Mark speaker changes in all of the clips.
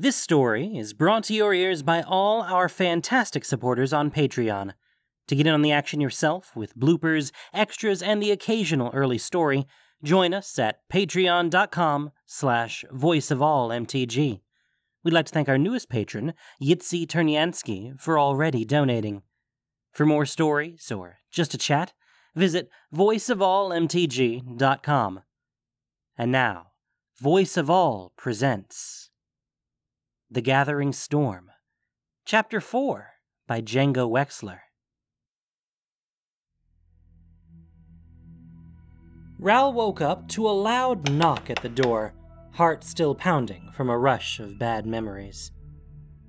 Speaker 1: This story is brought to your ears by all our fantastic supporters on Patreon. To get in on the action yourself with bloopers, extras, and the occasional early story, join us at patreon.com/voiceofallmtg. We'd like to thank our newest patron, Yitzi Terniansky, for already donating. For more stories or just a chat, visit voiceofallmtg.com. And now, Voice of All presents The Gathering Storm, Chapter 4 by Django Wexler. Ral woke up to a loud knock at the door, heart still pounding from a rush of bad memories.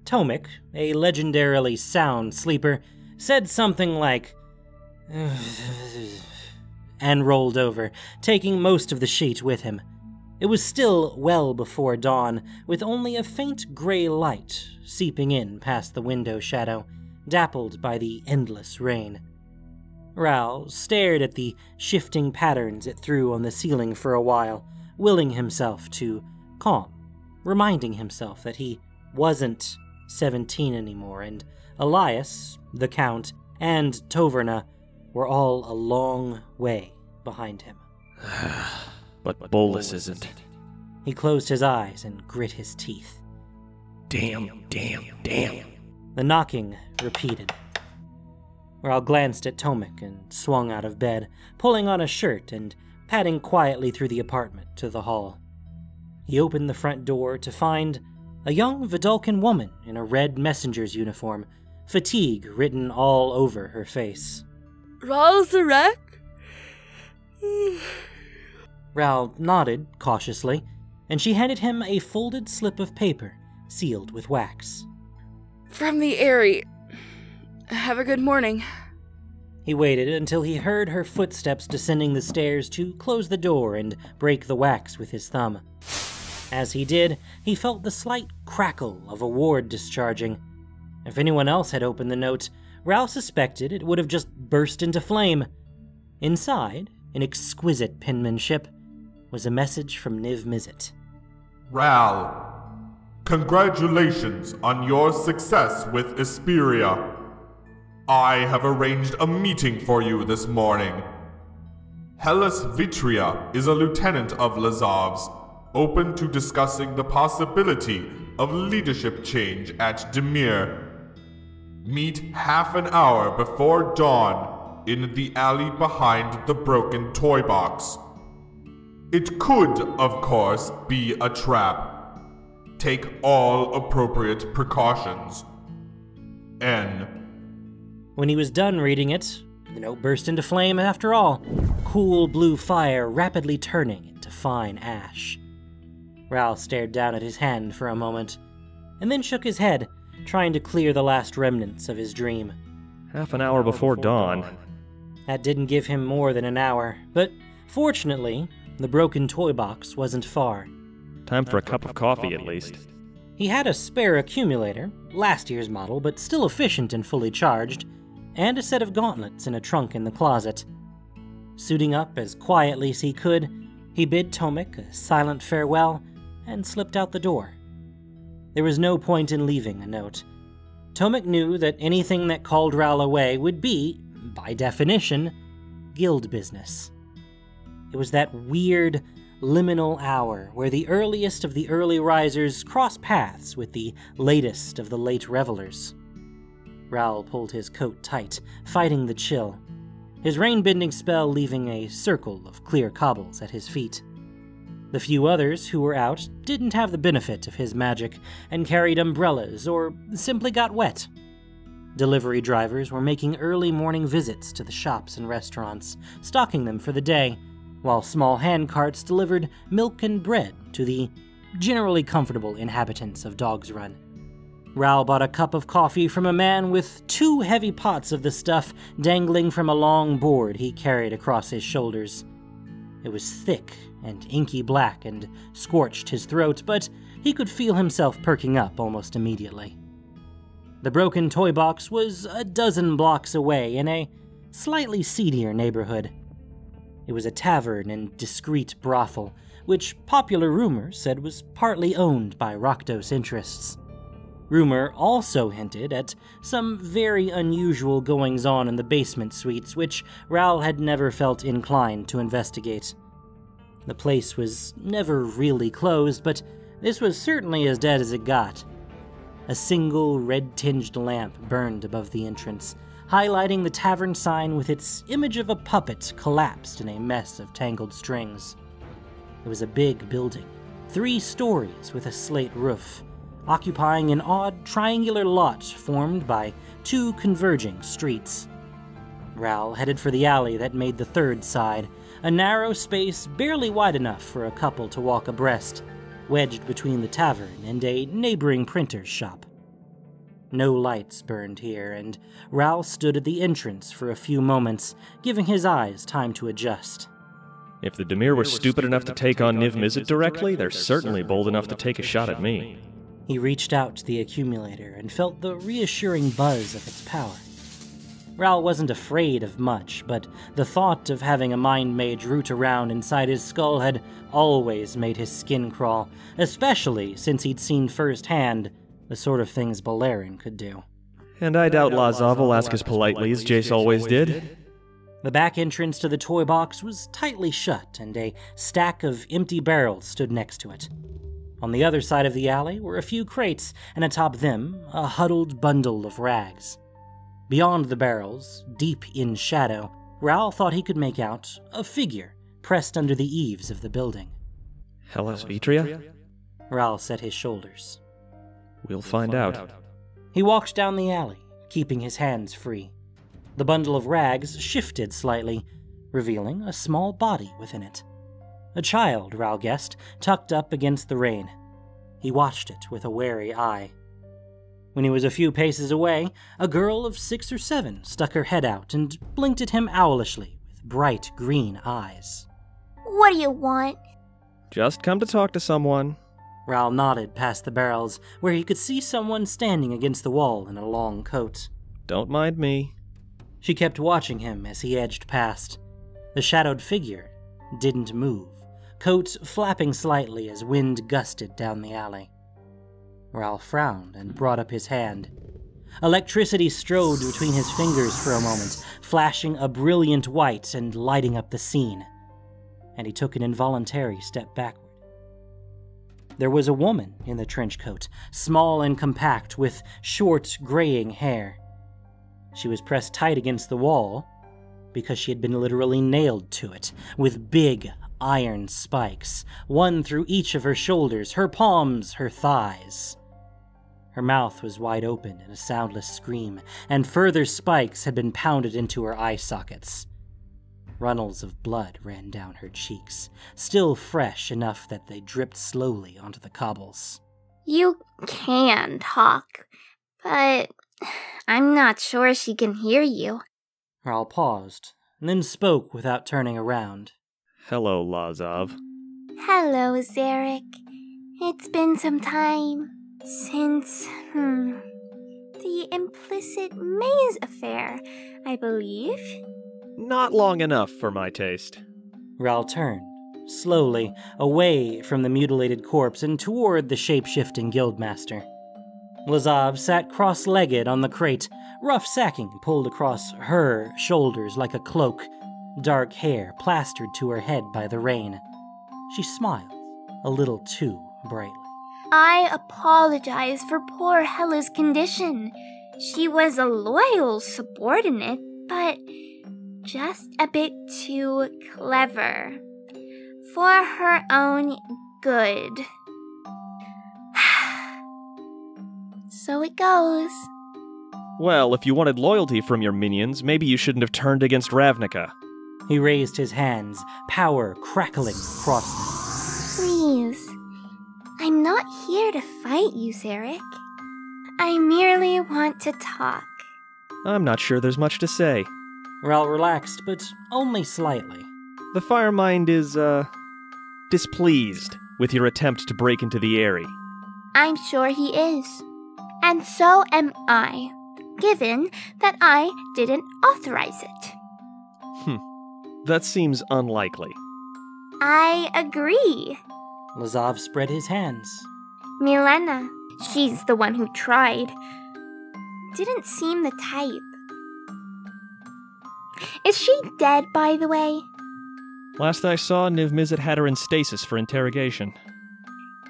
Speaker 1: Tomik, a legendarily sound sleeper, said something like, and rolled over, taking most of the sheet with him. It was still well before dawn, with only a faint gray light seeping in past the window shadow, dappled by the endless rain. Ral stared at the shifting patterns it threw on the ceiling for a while, willing himself to calm, reminding himself that he wasn't 17 anymore, and Elias, the Count, and Toverna were all a long way behind him.
Speaker 2: But Bolus isn't.
Speaker 1: He closed his eyes and grit his teeth.
Speaker 2: Damn.
Speaker 1: The knocking repeated. Ral glanced at Tomik and swung out of bed, pulling on a shirt and padding quietly through the apartment to the hall. He opened the front door to find a young Vidalcan woman in a red messenger's uniform, fatigue written all over her face.
Speaker 3: Ral Zarek?
Speaker 1: Ral nodded cautiously, and she handed him a folded slip of paper sealed with wax.
Speaker 3: From the Airy. Have a good morning.
Speaker 1: He waited until he heard her footsteps descending the stairs to close the door and break the wax with his thumb. As he did, he felt the slight crackle of a ward discharging. If anyone else had opened the note, Ral suspected it would have just burst into flame. Inside, in exquisite penmanship, was a message from Niv Mizzet.
Speaker 4: Ral, congratulations on your success with Esperia. I have arranged a meeting for you this morning. Hellas Vitria is a lieutenant of Lazav's, open to discussing the possibility of leadership change at Demir. Meet half an hour before dawn in the alley behind the broken toy box. It could, of course, be a trap. Take all appropriate precautions. N.
Speaker 1: When he was done reading it, the note burst into flame after all, cool blue fire rapidly turning into fine ash. Ral stared down at his hand for a moment, and then shook his head, trying to clear the last remnants of his dream.
Speaker 2: Half an hour before dawn.
Speaker 1: That didn't give him more than an hour, but fortunately, the broken toy box wasn't far.
Speaker 2: Time for a cup of coffee, at least.
Speaker 1: He had a spare accumulator, last year's model, but still efficient and fully charged, and a set of gauntlets in a trunk in the closet. Suiting up as quietly as he could, he bid Tomik a silent farewell and slipped out the door. There was no point in leaving a note. Tomik knew that anything that called Ral away would be, by definition, guild business. It was that weird, liminal hour where the earliest of the early risers cross paths with the latest of the late revelers. Ral pulled his coat tight, fighting the chill, his rain-bending spell leaving a circle of clear cobbles at his feet. The few others who were out didn't have the benefit of his magic and carried umbrellas or simply got wet. Delivery drivers were making early morning visits to the shops and restaurants, stocking them for the day, while small hand carts delivered milk and bread to the generally comfortable inhabitants of Dog's Run. Ral bought a cup of coffee from a man with 2 heavy pots of the stuff dangling from a long board he carried across his shoulders. It was thick and inky black and scorched his throat, but he could feel himself perking up almost immediately. The broken toy box was a dozen blocks away in a slightly seedier neighborhood. It was a tavern and discreet brothel, which popular rumor said was partly owned by Rakdos interests. Rumor also hinted at some very unusual goings-on in the basement suites, which Ral had never felt inclined to investigate. The place was never really closed, but this was certainly as dead as it got. A single red-tinged lamp burned above the entrance, highlighting the tavern sign with its image of a puppet collapsed in a mess of tangled strings. It was a big building, 3 stories with a slate roof, occupying an odd triangular lot formed by 2 converging streets. Ral headed for the alley that made the third side, a narrow space barely wide enough for a couple to walk abreast, wedged between the tavern and a neighboring printer's shop. No lights burned here, and Ral stood at the entrance for a few moments, giving his eyes time to adjust.
Speaker 2: If the Dimir were stupid enough to take on Niv Mizzet directly, they're certainly bold enough to take a shot at me.
Speaker 1: He reached out to the accumulator and felt the reassuring buzz of its power. Ral wasn't afraid of much, but the thought of having a mind mage root around inside his skull had always made his skin crawl, especially since he'd seen firsthand the sort of things Balerin could do.
Speaker 2: And I doubt Lazav will ask as politely as Jace always did.
Speaker 1: The back entrance to the toy box was tightly shut, and a stack of empty barrels stood next to it. On the other side of the alley were a few crates, and atop them, a huddled bundle of rags. Beyond the barrels, deep in shadow, Ral thought he could make out a figure pressed under the eaves of the building.
Speaker 2: Hellas Vitria?
Speaker 1: Ral set his shoulders.
Speaker 2: We'll find out.
Speaker 1: He walked down the alley, keeping his hands free. The bundle of rags shifted slightly, revealing a small body within it. A child, Ral guessed, tucked up against the rain. He watched it with a wary eye. When he was a few paces away, a girl of 6 or 7 stuck her head out and blinked at him owlishly with bright green eyes.
Speaker 5: What do you want?
Speaker 2: Just come to talk to someone.
Speaker 1: Ral nodded past the barrels, where he could see someone standing against the wall in a long coat.
Speaker 2: Don't mind me.
Speaker 1: She kept watching him as he edged past. The shadowed figure didn't move, coat flapping slightly as wind gusted down the alley. Ral frowned and brought up his hand. Electricity strode between his fingers for a moment, flashing a brilliant white and lighting up the scene. And he took an involuntary step backward. There was a woman in the trench coat, small and compact, with short, graying hair. She was pressed tight against the wall because she had been literally nailed to it, with big iron spikes, one through each of her shoulders, her palms, her thighs. Her mouth was wide open in a soundless scream, and further spikes had been pounded into her eye sockets. Runnels of blood ran down her cheeks, still fresh enough that they dripped slowly onto the cobbles.
Speaker 5: You can talk, but I'm not sure she can hear you.
Speaker 1: Ral paused, and then spoke without turning around.
Speaker 2: Hello, Lazav.
Speaker 5: Hello, Zarek. It's been some time since, the implicit maze affair, I believe.
Speaker 2: Not long enough for my taste.
Speaker 1: Ral turned, slowly, away from the mutilated corpse and toward the shape-shifting guildmaster. Lazav sat cross-legged on the crate, rough sacking pulled across her shoulders like a cloak, dark hair plastered to her head by the rain. She smiled, a little too brightly.
Speaker 5: I apologize for poor Hella's condition. She was a loyal subordinate, but just a bit too clever. For her own good. So it goes.
Speaker 2: Well, if you wanted loyalty from your minions, maybe you shouldn't have turned against Ravnica.
Speaker 1: He raised his hands, power crackling across them.
Speaker 5: Please. I'm not here to fight you, Zarek. I merely want to talk.
Speaker 2: I'm not sure there's much to say.
Speaker 1: Ral relaxed, but only slightly.
Speaker 2: The Firemind is, displeased with your attempt to break into the Eyrie.
Speaker 5: I'm sure he is. And so am I, given that I didn't authorize it.
Speaker 2: That seems unlikely.
Speaker 5: I agree.
Speaker 1: Lazav spread his hands.
Speaker 5: Milena, she's the one who tried. Didn't seem the type. Is she dead, by the way?
Speaker 2: Last I saw, Niv Mizzet had her in stasis for interrogation.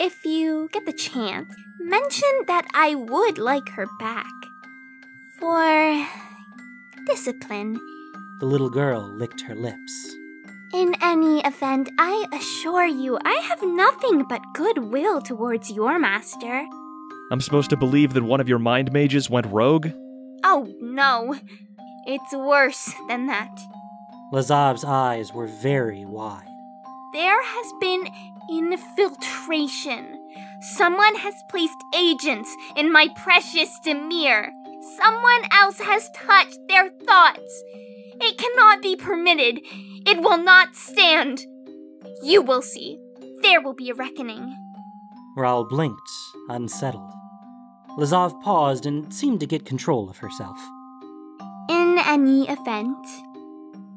Speaker 5: If you get the chance, mention that I would like her back. For discipline.
Speaker 1: The little girl licked her lips.
Speaker 5: In any event, I assure you, I have nothing but goodwill towards your master.
Speaker 2: I'm supposed to believe that one of your mind mages went rogue?
Speaker 5: Oh, no. It's worse than that.
Speaker 1: Lazav's eyes were very wide.
Speaker 5: There has been infiltration. Someone has placed agents in my precious Demir. Someone else has touched their thoughts. It cannot be permitted. It will not stand. You will see. There will be a reckoning.
Speaker 1: Raoul blinked, unsettled. Lazav paused and seemed to get control of herself.
Speaker 5: In any event,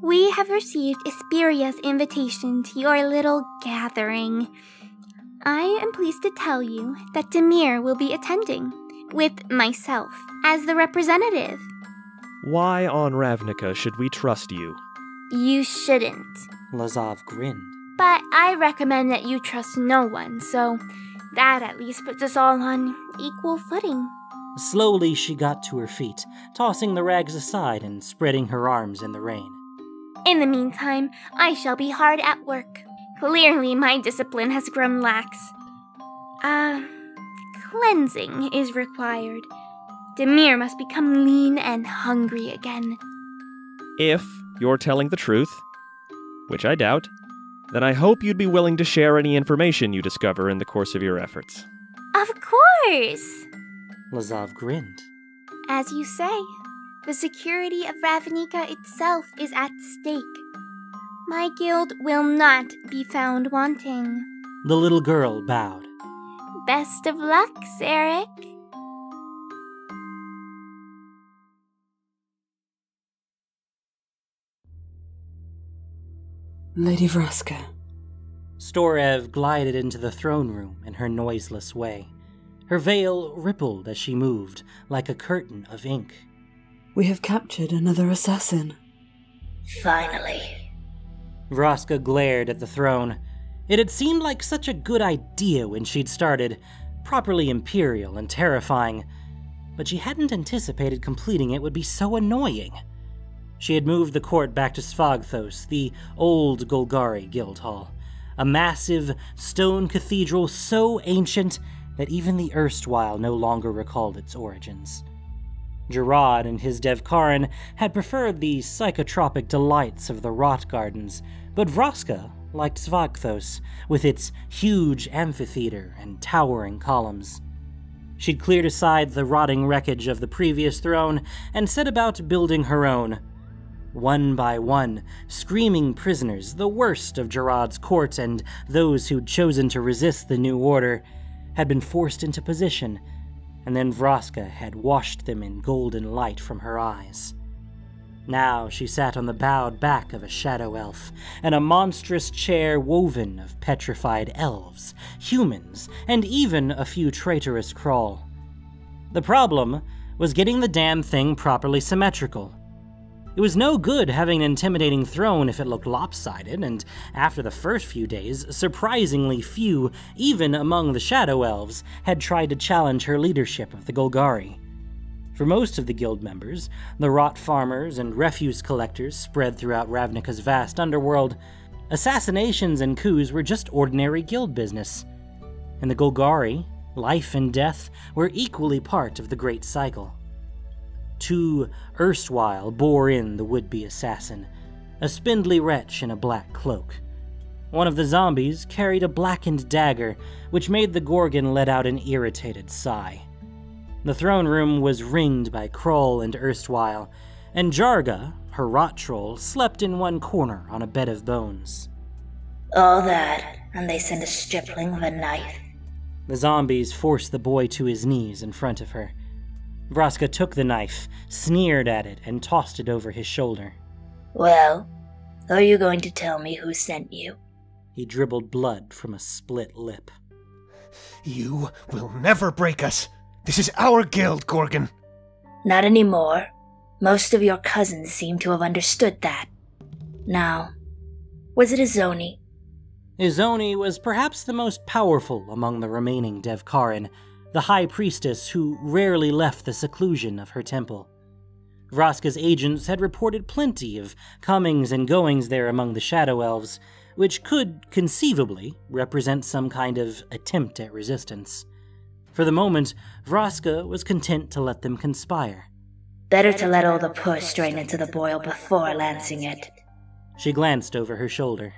Speaker 5: we have received Esperia's invitation to your little gathering. I am pleased to tell you that Demir will be attending, with myself as the representative.
Speaker 2: Why on Ravnica should we trust you?
Speaker 5: You shouldn't.
Speaker 1: Lazav grinned.
Speaker 5: But I recommend that you trust no one, so that at least puts us all on equal footing.
Speaker 1: Slowly she got to her feet, tossing the rags aside and spreading her arms in the rain.
Speaker 5: In the meantime, I shall be hard at work. Clearly my discipline has grown lax. Cleansing is required. Demir must become lean and hungry again.
Speaker 2: If you're telling the truth, which I doubt, then I hope you'd be willing to share any information you discover in the course of your efforts.
Speaker 5: Of course!
Speaker 1: Lazav grinned.
Speaker 5: As you say, the security of Ravnica itself is at stake. My guild will not be found wanting.
Speaker 1: The little girl bowed.
Speaker 5: Best of luck, Sarek.
Speaker 6: Lady Vraska.
Speaker 1: Storev glided into the throne room in her noiseless way. Her veil rippled as she moved, like a curtain of ink.
Speaker 6: We have captured another assassin.
Speaker 7: Finally.
Speaker 1: Vraska glared at the throne. It had seemed like such a good idea when she'd started, properly imperial and terrifying, but she hadn't anticipated completing it would be so annoying. She had moved the court back to Svagthos, the old Golgari guild hall, a massive stone cathedral so ancient that even the erstwhile no longer recalled its origins. Gerard and his Devkarin had preferred the psychotropic delights of the rot gardens, but Vraska liked Svagthos, with its huge amphitheater and towering columns. She'd cleared aside the rotting wreckage of the previous throne and set about building her own. One by one, screaming prisoners, the worst of Gerard's court and those who'd chosen to resist the new order, had been forced into position, and then Vraska had washed them in golden light from her eyes. Now she sat on the bowed back of a shadow elf, and a monstrous chair woven of petrified elves, humans, and even a few traitorous Krall. The problem was getting the damn thing properly symmetrical. It was no good having an intimidating throne if it looked lopsided, and after the first few days, surprisingly few, even among the Shadow Elves, had tried to challenge her leadership of the Golgari. For most of the guild members, the rot farmers and refuse collectors spread throughout Ravnica's vast underworld, assassinations and coups were just ordinary guild business. And the Golgari, life and death, were equally part of the great cycle. Two erstwhile bore in the would-be assassin, a spindly wretch in a black cloak. One of the zombies carried a blackened dagger, which made the Gorgon let out an irritated sigh. The throne room was ringed by Kroll and erstwhile, and Jarga, her rot troll, slept in one corner on a bed of bones.
Speaker 7: All that, and they send a stripling with a knife.
Speaker 1: The zombies forced the boy to his knees in front of her. Vraska took the knife, sneered at it, and tossed it over his shoulder.
Speaker 7: Well, are you going to tell me who sent you?
Speaker 1: He dribbled blood from a split lip.
Speaker 8: You will never break us. This is our guild, Gorgon.
Speaker 7: Not anymore. Most of your cousins seem to have understood that. Now, was it Izoni?
Speaker 1: Izoni was perhaps the most powerful among the remaining Devkarin, the high priestess who rarely left the seclusion of her temple. Vraska's agents had reported plenty of comings and goings there among the Shadow Elves, which could conceivably represent some kind of attempt at resistance. For the moment, Vraska was content to let them conspire.
Speaker 7: Better to let all the push drain into the boil before lancing it.
Speaker 1: She glanced over her shoulder.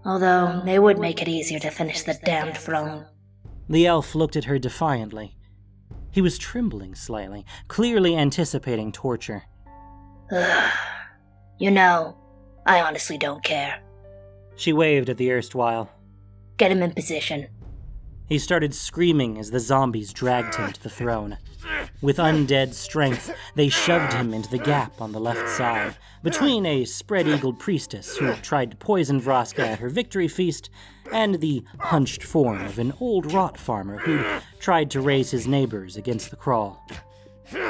Speaker 7: Although, they would make it easier to finish the damned throne.
Speaker 1: The elf looked at her defiantly. He was trembling slightly, clearly anticipating torture.
Speaker 7: Ugh. You know, I honestly don't care.
Speaker 1: She waved at the erstwhile.
Speaker 7: Get him in position.
Speaker 1: He started screaming as the zombies dragged him to the throne. With undead strength, they shoved him into the gap on the left side, between a spread-eagled priestess who tried to poison Vraska at her victory feast, and the hunched form of an old rot farmer who tried to raise his neighbors against the crawl.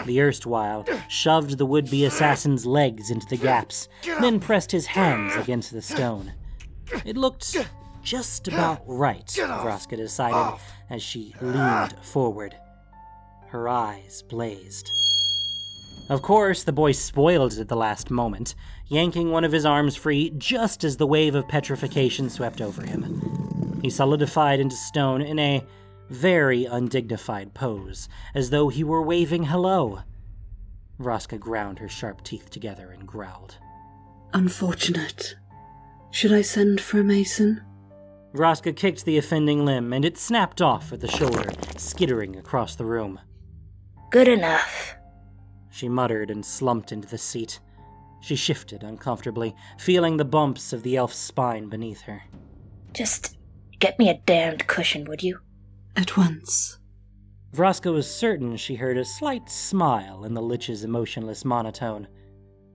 Speaker 1: The erstwhile shoved the would-be assassin's legs into the gaps, then pressed his hands against the stone. It looked just about right, Vraska decided, as she leaned forward. Her eyes blazed. Of course, the boy spoiled it at the last moment, yanking one of his arms free just as the wave of petrification swept over him. He solidified into stone in a very undignified pose, as though he were waving hello. Vraska ground her sharp teeth together and growled.
Speaker 6: Unfortunate. Should I send for a mason?
Speaker 1: Vraska kicked the offending limb, and it snapped off at the shoulder, skittering across the room.
Speaker 7: Good enough.
Speaker 1: She muttered and slumped into the seat. She shifted uncomfortably, feeling the bumps of the elf's spine beneath her.
Speaker 7: Just get me a damned cushion, would you?
Speaker 6: At once.
Speaker 1: Vraska was certain she heard a slight smile in the Lich's emotionless monotone.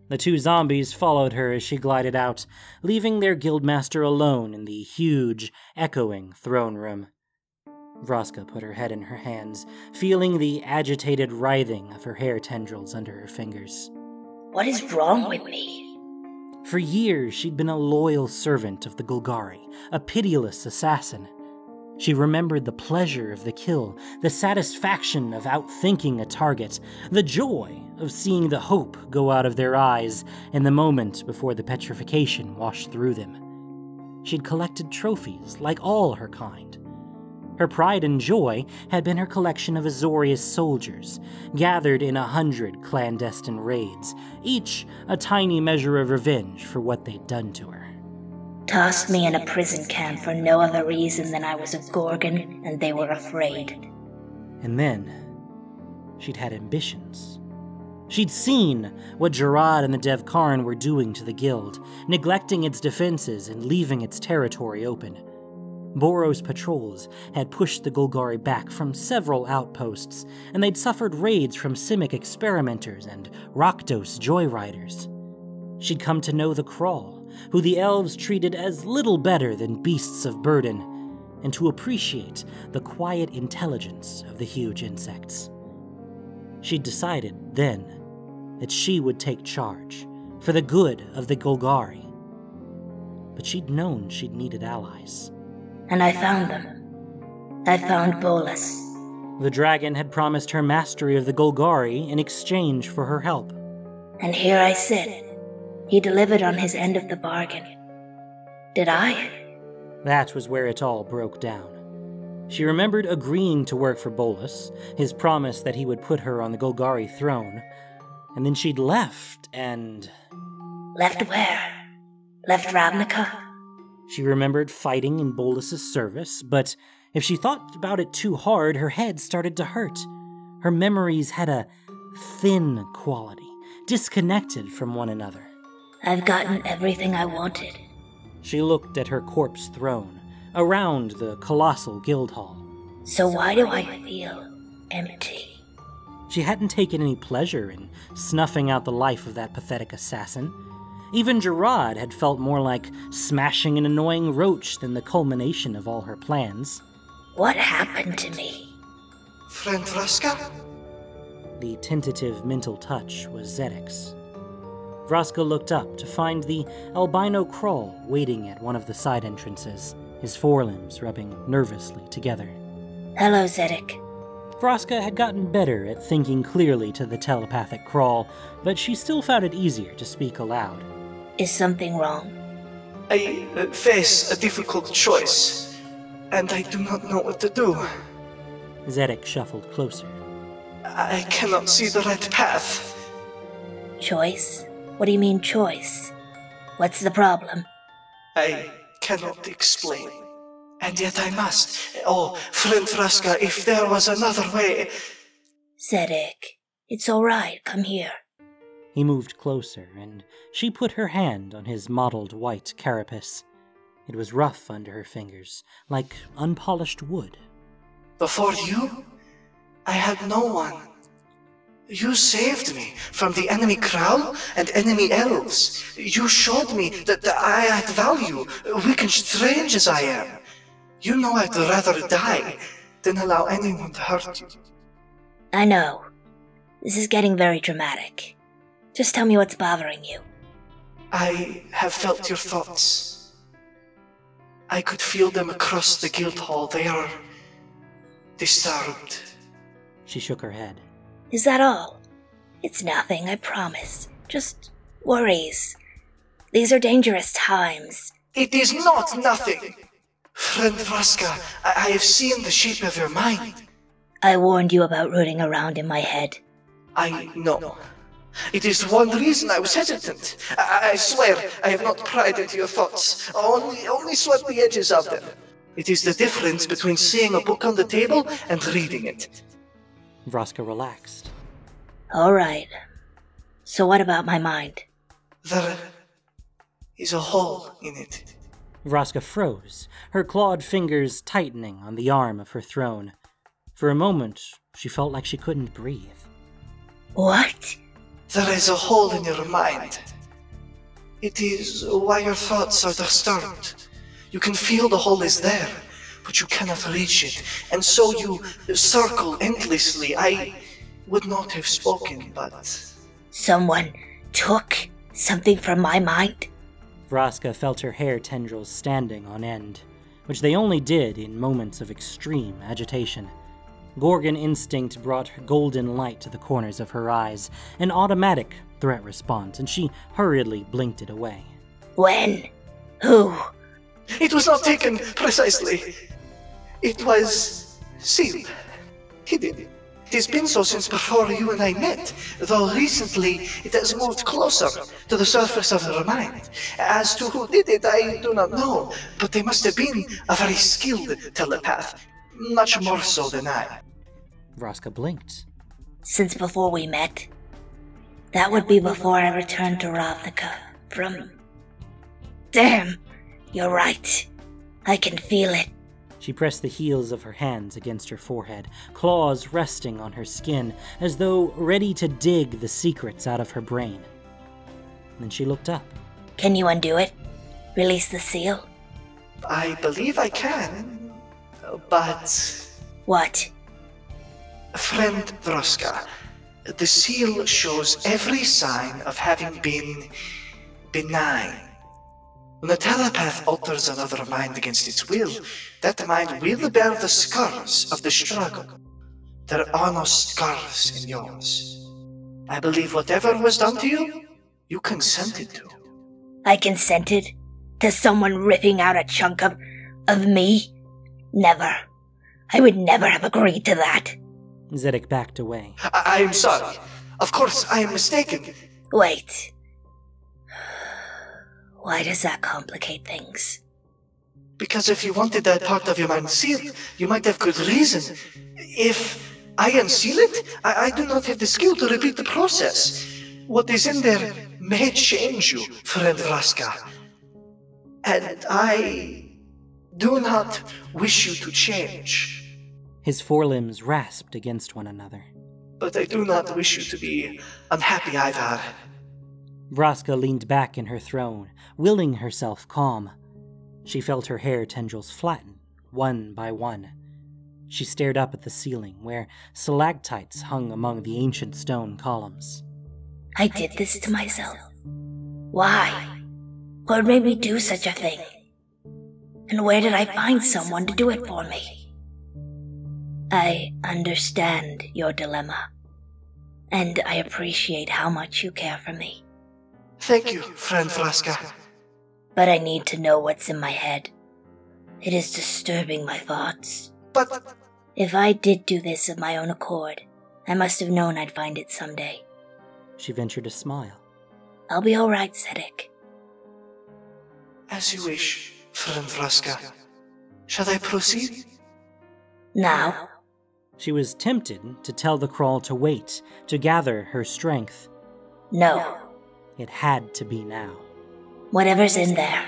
Speaker 1: The two zombies followed her as she glided out, leaving their guildmaster alone in the huge, echoing throne room. Vraska put her head in her hands, feeling the agitated writhing of her hair tendrils under her fingers.
Speaker 7: What is wrong with me?
Speaker 1: For years, she'd been a loyal servant of the Golgari, a pitiless assassin. She remembered the pleasure of the kill, the satisfaction of outthinking a target, the joy of seeing the hope go out of their eyes in the moment before the petrification washed through them. She'd collected trophies like all her kind. Her pride and joy had been her collection of Azorius soldiers, gathered in 100 clandestine raids, each a tiny measure of revenge for what they'd done to her.
Speaker 7: Tossed me in a prison camp for no other reason than I was a Gorgon and they were afraid.
Speaker 1: And then, she'd had ambitions. She'd seen what Gerard and the Devkarn were doing to the guild, neglecting its defenses and leaving its territory open. Boros patrols had pushed the Golgari back from several outposts, and they'd suffered raids from Simic experimenters and Rakdos joyriders. She'd come to know the Crawl, who the elves treated as little better than beasts of burden, and to appreciate the quiet intelligence of the huge insects. She'd decided, then, that she would take charge, for the good of the Golgari. But she'd known she'd needed allies.
Speaker 7: And I found them. I found Bolus.
Speaker 1: The dragon had promised her mastery of the Golgari in exchange for her help.
Speaker 7: And here I sit. He delivered on his end of the bargain. Did I?
Speaker 1: That was where it all broke down. She remembered agreeing to work for Bolus, his promise that he would put her on the Golgari throne, and then she'd left, and...
Speaker 7: Left where? Left Ravnica?
Speaker 1: She remembered fighting in Bolus's service, but if she thought about it too hard, her head started to hurt. Her memories had a thin quality, disconnected from one another.
Speaker 7: I've gotten everything I wanted.
Speaker 1: She looked at her corpse throne, around the colossal guild hall.
Speaker 7: So why do I feel empty?
Speaker 1: She hadn't taken any pleasure in snuffing out the life of that pathetic assassin. Even Gerard had felt more like smashing an annoying roach than the culmination of all her plans.
Speaker 7: What happened to me?
Speaker 9: Friend Vraska?
Speaker 1: The tentative mental touch was Zedek's. Vraska looked up to find the albino Krull waiting at one of the side entrances, his forelimbs rubbing nervously together.
Speaker 7: Hello, Zedek.
Speaker 1: Vraska had gotten better at thinking clearly to the telepathic Krull, but she still found it easier to speak aloud.
Speaker 7: Is something wrong?
Speaker 9: I face a difficult choice, and I do not know what to do.
Speaker 1: Zedek shuffled closer.
Speaker 9: I cannot see the right path.
Speaker 7: Choice? What do you mean, choice? What's the problem?
Speaker 9: I cannot explain. And yet I must. Oh, friend Vraska, if there was another way...
Speaker 7: Zedek, it's all right. Come here.
Speaker 1: He moved closer, and she put her hand on his mottled white carapace. It was rough under her fingers, like unpolished wood.
Speaker 9: Before you, I had no one. You saved me from the enemy Krall and enemy elves. You showed me that I had value, weak and strange as I am. You know I'd rather die than allow anyone to hurt you.
Speaker 7: I know. This is getting very dramatic. Just tell me what's bothering you.
Speaker 9: I have felt your thoughts. I could feel them across the guild hall. They are disturbed.
Speaker 1: She shook her head.
Speaker 7: Is that all? It's nothing, I promise. Just worries. These are dangerous times.
Speaker 9: It is not nothing. Friend Vraska, I have seen the shape of your mind.
Speaker 7: I warned you about rooting around in my head.
Speaker 9: I know. It is one reason I was hesitant. I swear I have not pried into your thoughts, only swept the edges of them. It is the difference between seeing a book on the table and reading it.
Speaker 1: Vraska relaxed.
Speaker 7: All right. So what about my mind?
Speaker 9: There is a hole in it.
Speaker 1: Vraska froze, her clawed fingers tightening on the arm of her throne. For a moment, she felt like she couldn't breathe.
Speaker 7: What?
Speaker 9: There is a hole in your mind. It is why your thoughts are disturbed. You can feel the hole is there, but you cannot reach it, and so you circle endlessly. I would not have spoken, but...
Speaker 7: Someone took something from my mind?
Speaker 1: Vraska felt her hair tendrils standing on end, which they only did in moments of extreme agitation. Gorgon instinct brought golden light to the corners of her eyes, an automatic threat response, and she hurriedly blinked it away.
Speaker 7: When? Who?
Speaker 9: It was not taken precisely. It was sealed. Hidden. It has been so since before you and I met, though recently it has moved closer to the surface of your mind. As to who did it, I do not know, but they must have been a very skilled telepath, much more so than I.
Speaker 1: Vraska blinked.
Speaker 7: Since before we met? That would be before I returned to Ravnica from... Damn! You're right. I can feel it.
Speaker 1: She pressed the heels of her hands against her forehead, claws resting on her skin, as though ready to dig the secrets out of her brain. Then she looked up.
Speaker 7: Can you undo it? Release the seal?
Speaker 9: I believe I can, but...
Speaker 7: What?
Speaker 9: Friend Vraska, the seal shows every sign of having been benign. When a telepath alters another mind against its will, that mind will bear the scars of the struggle. There are no scars in yours. I believe whatever was done to you, you consented to.
Speaker 7: I consented? To someone ripping out a chunk of me? Never. I would never have agreed to that.
Speaker 1: Zedek backed away.
Speaker 9: I am sorry. Of course, I am mistaken.
Speaker 7: Wait. Why does that complicate things?
Speaker 9: Because if you wanted that part of your mind sealed, you might have good reason. If I unseal it, I do not have the skill to repeat the process. What is in there may change you, friend Vraska. And I do not wish you to change.
Speaker 1: His forelimbs rasped against one another.
Speaker 9: But I do not wish you to be unhappy either.
Speaker 1: Vraska leaned back in her throne, willing herself calm. She felt her hair tendrils flatten, one by one. She stared up at the ceiling, where stalactites hung among the ancient stone columns.
Speaker 7: I did this to myself. Why? What made me do such a thing? And where did I find someone to do it for me? I understand your dilemma, and I appreciate how much you care for me.
Speaker 9: Thank you, friend Vraska.
Speaker 7: But I need to know what's in my head. It is disturbing my thoughts.
Speaker 9: But
Speaker 7: if I did do this of my own accord, I must have known I'd find it someday.
Speaker 1: She ventured a smile.
Speaker 7: I'll be all right, Zedek.
Speaker 9: As you wish, friend Vraska. Shall I proceed?
Speaker 7: Now?
Speaker 1: She was tempted to tell the crawl to wait, to gather her strength.
Speaker 7: No.
Speaker 1: It had to be now.
Speaker 7: Whatever's in there,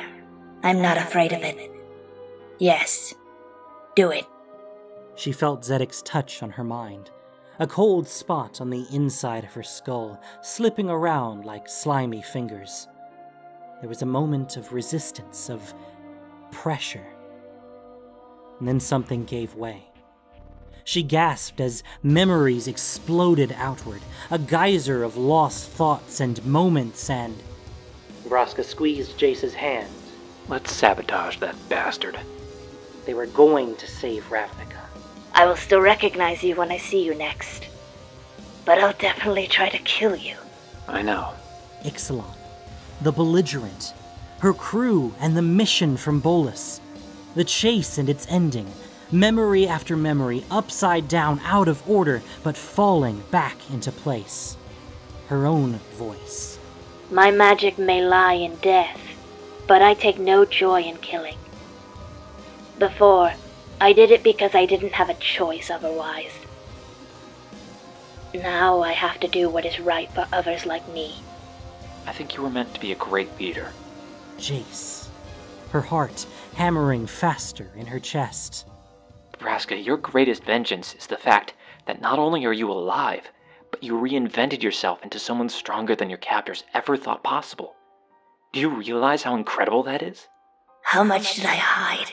Speaker 7: I'm not afraid of it. Yes, do it.
Speaker 1: She felt Zedek's touch on her mind, a cold spot on the inside of her skull, slipping around like slimy fingers. There was a moment of resistance, of pressure. And then something gave way. She gasped as memories exploded outward, a geyser of lost thoughts and moments, and... Vraska squeezed Jace's hand.
Speaker 10: Let's sabotage that bastard.
Speaker 1: They were going to save Ravnica.
Speaker 7: I will still recognize you when I see you next. But I'll definitely try to kill you.
Speaker 10: I know.
Speaker 1: Ixalan, the belligerent, her crew and the mission from Bolus, the chase and its ending, memory after memory, upside down, out of order, but falling back into place. Her own voice.
Speaker 11: My magic may lie in death, but I take no joy in killing. Before, I did it because I didn't have a choice otherwise. Now I have to do what is right for others like me.
Speaker 10: I think you were meant to be a great leader.
Speaker 1: Jace, her heart hammering faster in her chest.
Speaker 10: Vraska, your greatest vengeance is the fact that not only are you alive, but you reinvented yourself into someone stronger than your captors ever thought possible. Do you realize how incredible that is?
Speaker 7: How much did I hide?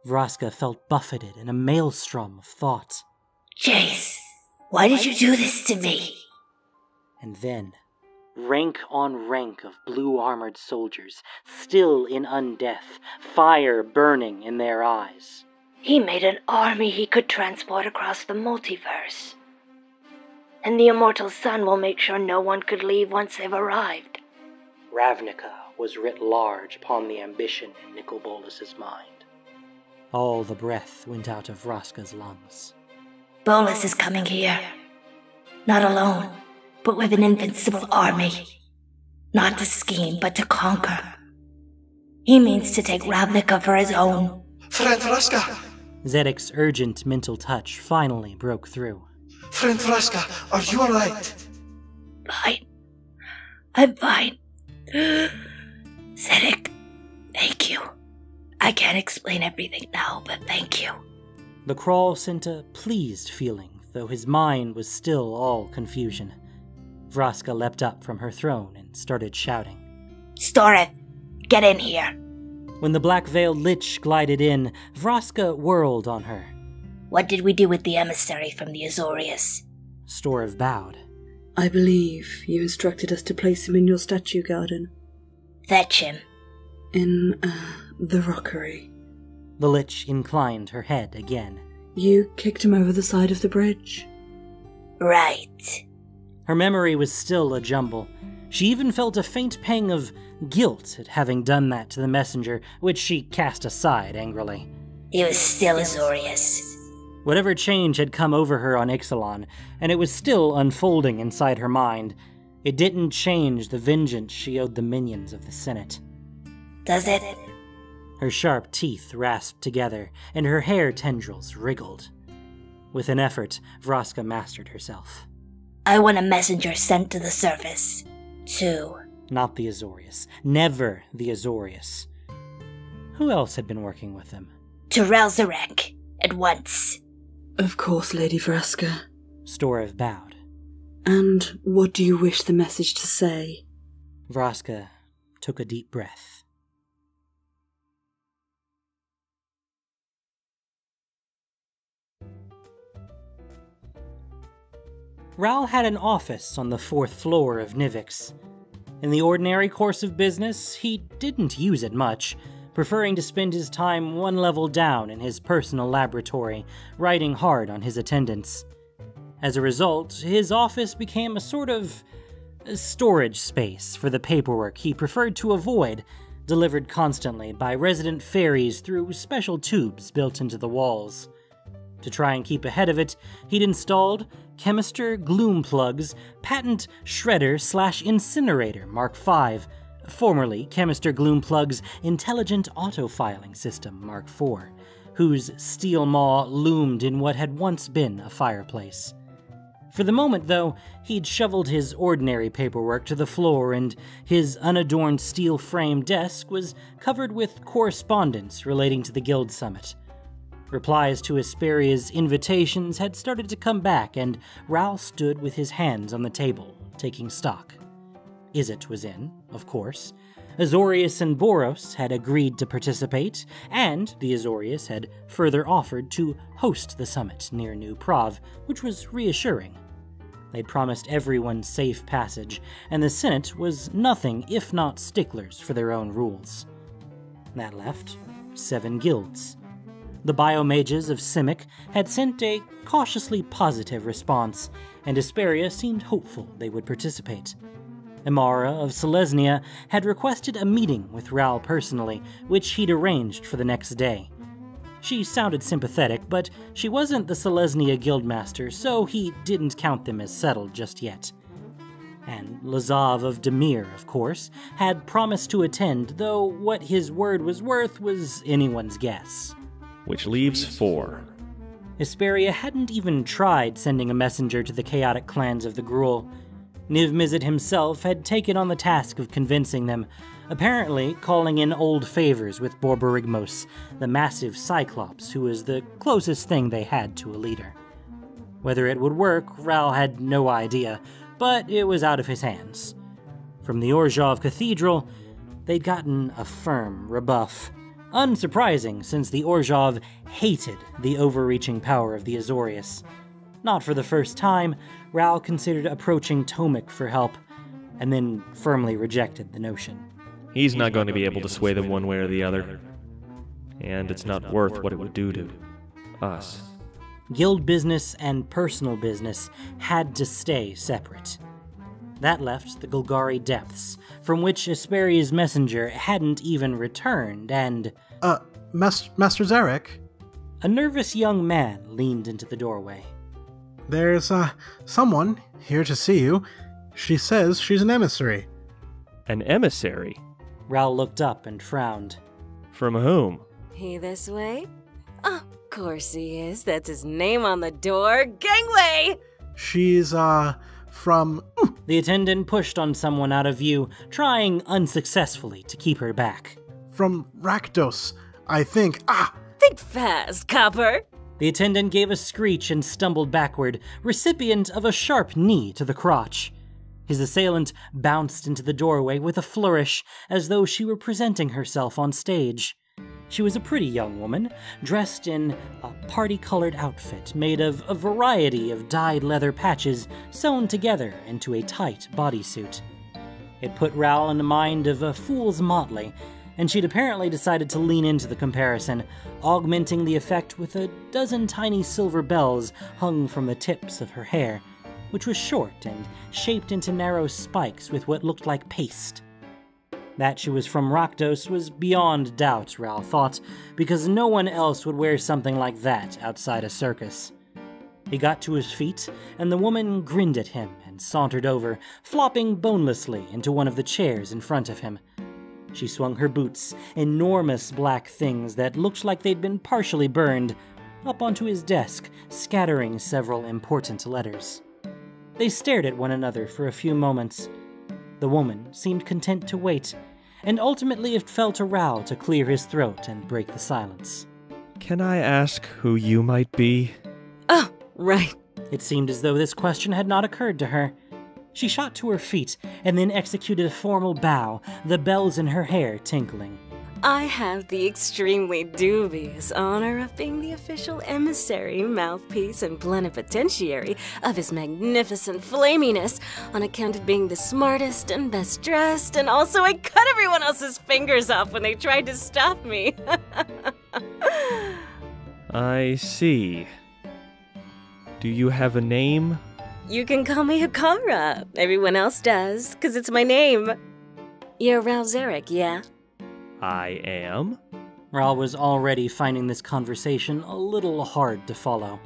Speaker 1: Vraska felt buffeted in a maelstrom of thought.
Speaker 7: Jace, why did you do this to me?
Speaker 1: And then, rank on rank of blue-armored soldiers, still in undeath, fire burning in their eyes.
Speaker 11: He made an army he could transport across the multiverse. And the Immortal Sun will make sure no one could leave once they've arrived.
Speaker 1: Ravnica was writ large upon the ambition in Nicol Bolas's mind. All the breath went out of Vraska's lungs.
Speaker 7: Bolus is coming here. Not alone, but with an invincible army. Not to scheme, but to conquer. He means to take Ravnica for his own.
Speaker 9: Friend Vraska!
Speaker 1: Zedek's urgent mental touch finally broke through.
Speaker 9: Friend Vraska, are you alright?
Speaker 7: Fine. I'm fine. Zedek, thank you. I can't explain everything now, but thank you.
Speaker 1: The crawl sent a pleased feeling, though his mind was still all confusion. Vraska leapt up from her throne and started shouting.
Speaker 7: Storeth, get in here.
Speaker 1: When the black-veiled lich glided in, Vraska whirled on her.
Speaker 7: What did we do with the emissary from the Azorius?
Speaker 1: Storeth bowed.
Speaker 6: I believe you instructed us to place him in your statue garden.
Speaker 7: Fetch him.
Speaker 6: In, the rockery.
Speaker 1: The lich inclined her head again.
Speaker 6: You kicked him over the side of the bridge.
Speaker 7: Right.
Speaker 1: Her memory was still a jumble. She even felt a faint pang of guilt at having done that to the messenger, which she cast aside angrily.
Speaker 7: He was still Azorius.
Speaker 1: Whatever change had come over her on Ixalan, and it was still unfolding inside her mind, it didn't change the vengeance she owed the minions of the Senate.
Speaker 7: Does it?
Speaker 1: Her sharp teeth rasped together, and her hair tendrils wriggled. With an effort, Vraska mastered herself.
Speaker 7: I want a messenger sent to the surface.
Speaker 1: Not the Azorius. Never the Azorius. Who else had been working with them?
Speaker 7: To Relzarek, at once.
Speaker 6: Of course, Lady Vraska.
Speaker 1: Storeth bowed.
Speaker 6: And what do you wish the message to say?
Speaker 1: Vraska took a deep breath. Raoul had an office on the 4th floor of Nivix. In the ordinary course of business, he didn't use it much, preferring to spend his time one level down in his personal laboratory, writing hard on his attendance. As a result, his office became a sort of storage space for the paperwork he preferred to avoid, delivered constantly by resident fairies through special tubes built into the walls. To try and keep ahead of it, he'd installed Chemister Gloomplug's patent Shredder/Incinerator Mark V, formerly Chemister Gloomplug's Intelligent Auto-Filing System Mark IV, whose steel maw loomed in what had once been a fireplace. For the moment, though, he'd shoveled his ordinary paperwork to the floor, and his unadorned steel-frame desk was covered with correspondence relating to the Guild Summit. Replies to Hesperia's invitations had started to come back, and Raoul stood with his hands on the table, taking stock. Izzet was in, of course. Azorius and Boros had agreed to participate, and the Azorius had further offered to host the summit near New Prov, which was reassuring. They'd promised everyone safe passage, and the Senate was nothing if not sticklers for their own rules. That left 7 guilds. The biomages of Simic had sent a cautiously positive response, and Hesperia seemed hopeful they would participate. Imara of Selesnya had requested a meeting with Raoul personally, which he'd arranged for the next day. She sounded sympathetic, but she wasn't the Selesnya guildmaster, so he didn't count them as settled just yet. And Lazav of Demir, of course, had promised to attend, though what his word was worth was anyone's guess.
Speaker 2: Which leaves 4.
Speaker 1: Hesperia hadn't even tried sending a messenger to the chaotic clans of the Gruul. Niv Mizzet himself had taken on the task of convincing them, apparently calling in old favors with Borborygmos, the massive Cyclops who was the closest thing they had to a leader. Whether it would work, Raoul had no idea, but it was out of his hands. From the Orzhov Cathedral, they'd gotten a firm rebuff. Unsurprising, since the Orzhov hated the overreaching power of the Azorius. Not for the first time, Raoul considered approaching Tomik for help, and then firmly rejected the notion.
Speaker 2: He's not going to be able to sway them one way or the other. And it's not worth what it would do to us.
Speaker 1: Guild business and personal business had to stay separate. That left the Golgari Depths, from which Hesperia's messenger hadn't even returned, and...
Speaker 12: Master Zarek?
Speaker 1: A nervous young man leaned into the doorway.
Speaker 12: There's, someone here to see you. She says she's an emissary.
Speaker 2: An emissary?
Speaker 1: Raoul looked up and frowned.
Speaker 2: From whom?
Speaker 13: He this way? Of course he is. That's his name on the door. Gangway!
Speaker 12: She's, from...
Speaker 1: The attendant pushed on someone out of view, trying unsuccessfully to keep her back.
Speaker 12: From Rakdos, I think.
Speaker 13: Think fast, copper!
Speaker 1: The attendant gave a screech and stumbled backward, recipient of a sharp knee to the crotch. His assailant bounced into the doorway with a flourish, as though she were presenting herself on stage. She was a pretty young woman, dressed in a party-colored outfit made of a variety of dyed leather patches sewn together into a tight bodysuit. It put Raoul in the mind of a fool's motley, and she'd apparently decided to lean into the comparison, augmenting the effect with a dozen tiny silver bells hung from the tips of her hair, which was short and shaped into narrow spikes with what looked like paste. That she was from Rakdos was beyond doubt, Raoul thought, because no one else would wear something like that outside a circus. He got to his feet, and the woman grinned at him and sauntered over, flopping bonelessly into one of the chairs in front of him. She swung her boots, enormous black things that looked like they'd been partially burned, up onto his desk, scattering several important letters. They stared at one another for a few moments. The woman seemed content to wait, and ultimately it fell to Raoul to clear his throat and break the silence.
Speaker 2: Can I ask who you might be?
Speaker 13: Oh, right.
Speaker 1: It seemed as though this question had not occurred to her. She shot to her feet and then executed a formal bow, the bells in her hair tinkling.
Speaker 13: I have the extremely dubious honor of being the official emissary, mouthpiece, and plenipotentiary of His Magnificent Flaminess on account of being the smartest and best dressed, and also I cut everyone else's fingers off when they tried to stop me.
Speaker 2: I see. Do you have a name?
Speaker 13: You can call me Hikara. Everyone else does, because it's my name. You're Ral Zarek, yeah?
Speaker 2: I am.
Speaker 1: Ral was already finding this conversation a little hard to follow.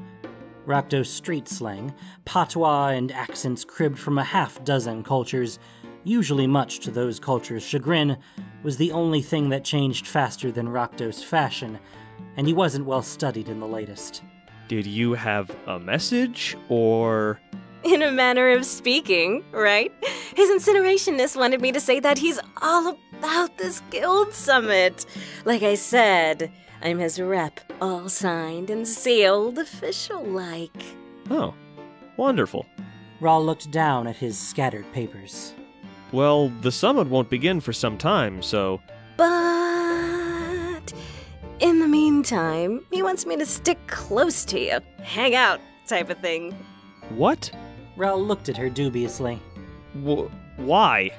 Speaker 1: Rakdos street slang, patois, and accents cribbed from a half-dozen cultures, usually much to those cultures' chagrin, was the only thing that changed faster than Rakdos fashion, and he wasn't well studied in the latest.
Speaker 2: Did you have a message, or...?
Speaker 13: In a manner of speaking, right? His Incineration-ness wanted me to say that he's all about this guild summit. Like I said, I'm his rep, all signed and sealed, official-like.
Speaker 2: Oh, wonderful.
Speaker 1: Ral looked down at his scattered papers.
Speaker 2: Well, the summit won't begin for some time, so...
Speaker 13: But... in the meantime, he wants me to stick close to you, hang out, type of thing.
Speaker 2: What?
Speaker 1: Ral looked at her dubiously.
Speaker 2: Why?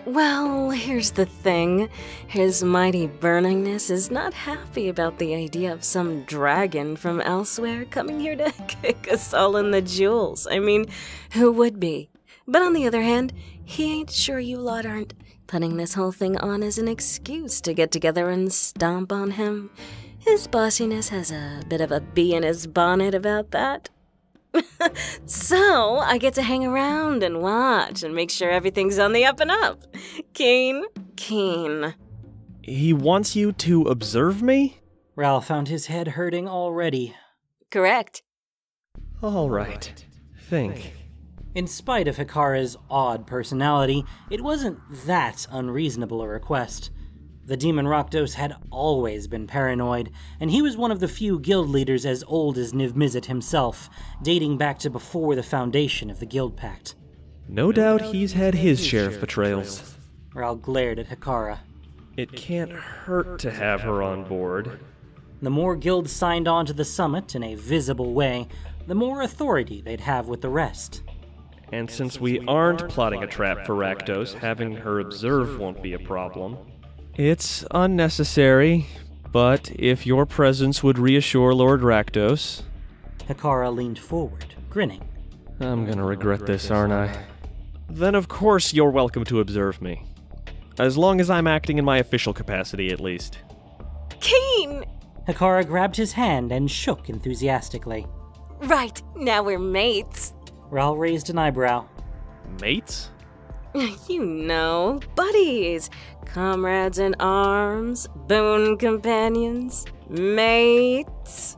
Speaker 13: Well, here's the thing. His mighty burningness is not happy about the idea of some dragon from elsewhere coming here to kick us all in the jewels. I mean, who would be? But on the other hand, he ain't sure you lot aren't putting this whole thing on as an excuse to get together and stomp on him. His bossiness has a bit of a bee in his bonnet about that. So, I get to hang around and watch and make sure everything's on the up and up. Keen? Keen.
Speaker 2: He wants you to observe me?
Speaker 1: Ral found his head hurting already.
Speaker 13: Correct.
Speaker 2: All right. Think.
Speaker 1: In spite of Hikara's odd personality, it wasn't that unreasonable a request. The demon Rakdos had always been paranoid, and he was one of the few guild leaders as old as Niv-Mizzet himself, dating back to before the foundation of the Guild Pact.
Speaker 2: No doubt he's had his share of betrayals.
Speaker 1: Ral glared at Hikara.
Speaker 2: It can't hurt to have her on board.
Speaker 1: The more guilds signed on to the summit in a visible way, the more authority they'd have with the rest.
Speaker 2: And since we aren't plotting a trap for Rakdos, having her observe won't be a problem. It's unnecessary, but if your presence would reassure Lord Rakdos...
Speaker 1: Hikara leaned forward, grinning.
Speaker 2: I'm gonna regret this, aren't I? Then of course you're welcome to observe me. As long as I'm acting in my official capacity, at least.
Speaker 13: Keen!
Speaker 1: Hikara grabbed his hand and shook enthusiastically.
Speaker 13: Right, now we're mates.
Speaker 1: Ral raised an eyebrow.
Speaker 2: Mates?
Speaker 13: You know, buddies, comrades in arms, boon companions, mates.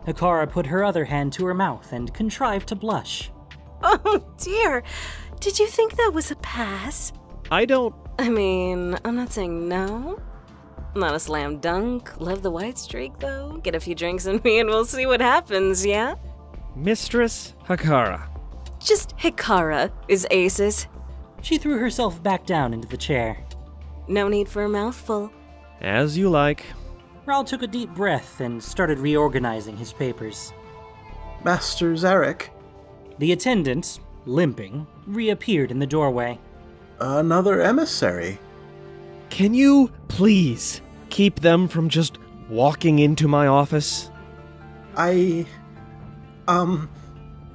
Speaker 1: Hikara put her other hand to her mouth and contrived to blush.
Speaker 13: Oh dear, did you think that was a pass?
Speaker 2: I
Speaker 13: mean, I'm not saying no. Not a slam dunk. Love the white streak, though. Get a few drinks in me and we'll see what happens, yeah?
Speaker 2: Mistress Hikara.
Speaker 13: Just Hikara is aces.
Speaker 1: She threw herself back down into the chair.
Speaker 13: No need for a mouthful.
Speaker 2: As you like.
Speaker 1: Ral took a deep breath and started reorganizing his papers.
Speaker 12: Master Zarek.
Speaker 1: The attendant, limping, reappeared in the doorway.
Speaker 12: Another emissary.
Speaker 2: Can you, please, keep them from just walking into my office?
Speaker 1: The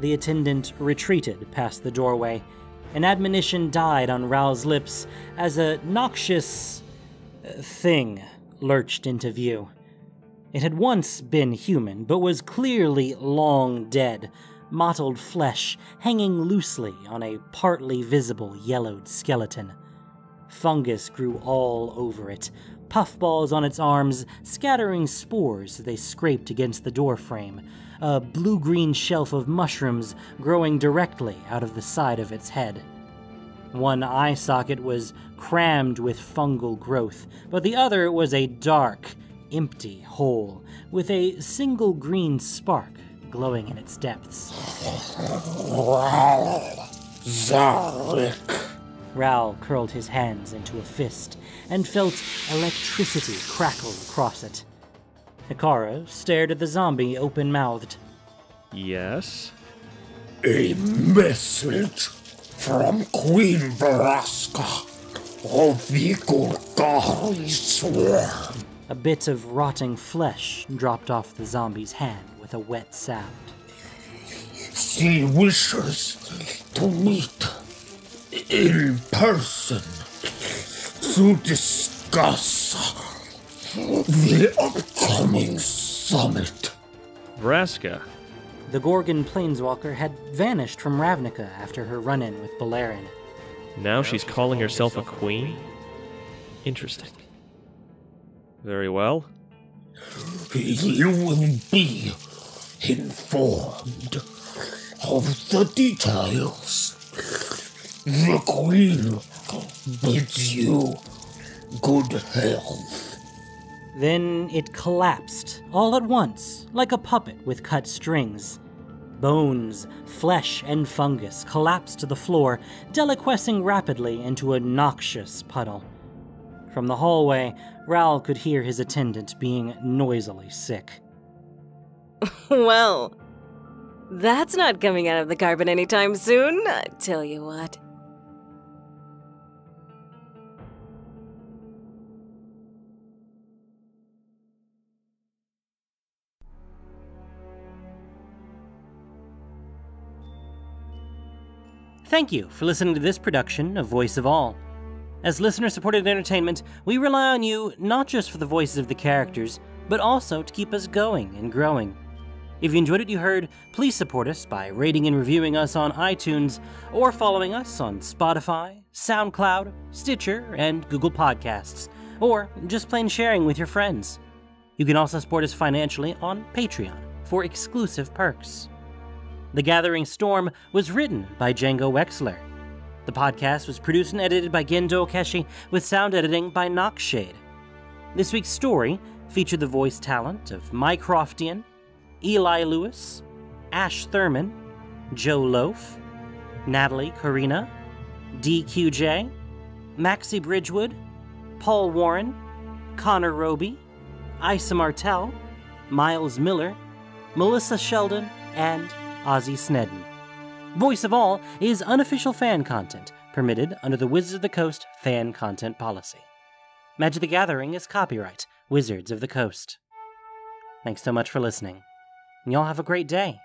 Speaker 1: attendant retreated past the doorway. An admonition died on Ral's lips as a noxious thing lurched into view. It had once been human, but was clearly long dead, mottled flesh hanging loosely on a partly visible yellowed skeleton. Fungus grew all over it, puffballs on its arms, scattering spores as they scraped against the doorframe, a blue-green shelf of mushrooms growing directly out of the side of its head. One eye socket was crammed with fungal growth, but the other was a dark, empty hole, with a single green spark glowing in its depths.
Speaker 14: Zarek.
Speaker 1: Raoul curled his hands into a fist and felt electricity crackle across it. Hikaru stared at the zombie open-mouthed.
Speaker 2: Yes?
Speaker 14: A message from Queen Vraska of the Golgari Swarm.
Speaker 1: A bit of rotting flesh dropped off the zombie's hand with a wet sound.
Speaker 14: She wishes to meet in person to discuss the upcoming summit.
Speaker 2: Vraska.
Speaker 1: The Gorgon planeswalker had vanished from Ravnica after her run-in with Beleriand.
Speaker 2: Now she's calling herself a queen? Interesting. Very well.
Speaker 14: You will be informed of the details. The Queen bids you good health.
Speaker 1: Then it collapsed, all at once, like a puppet with cut strings. Bones, flesh, and fungus collapsed to the floor, deliquescing rapidly into a noxious puddle. From the hallway, Raoul could hear his attendant being noisily sick.
Speaker 13: Well, that's not coming out of the carpet anytime soon, I tell you what.
Speaker 1: Thank you for listening to this production of Voice of All. As listener-supported entertainment, we rely on you not just for the voices of the characters, but also to keep us going and growing. If you enjoyed what you heard, please support us by rating and reviewing us on iTunes, or following us on Spotify, SoundCloud, Stitcher, and Google Podcasts, or just plain sharing with your friends. You can also support us financially on Patreon for exclusive perks. The Gathering Storm was written by Django Wexler. The podcast was produced and edited by Gendo Okeshi, with sound editing by Noxshade. This week's story featured the voice talent of Mike Croftian, Eli Lewis, Ash Thurman, Joe Loaf, Natalie Karina, DQJ, Maxie Bridgewood, Paul Warren, Connor Roby, Isa Martell, Miles Miller, Melissa Sheldon, and Ozzy Snedden. Voice of All is unofficial fan content, permitted under the Wizards of the Coast fan content policy. Magic the Gathering is copyright Wizards of the Coast. Thanks so much for listening, and y'all have a great day.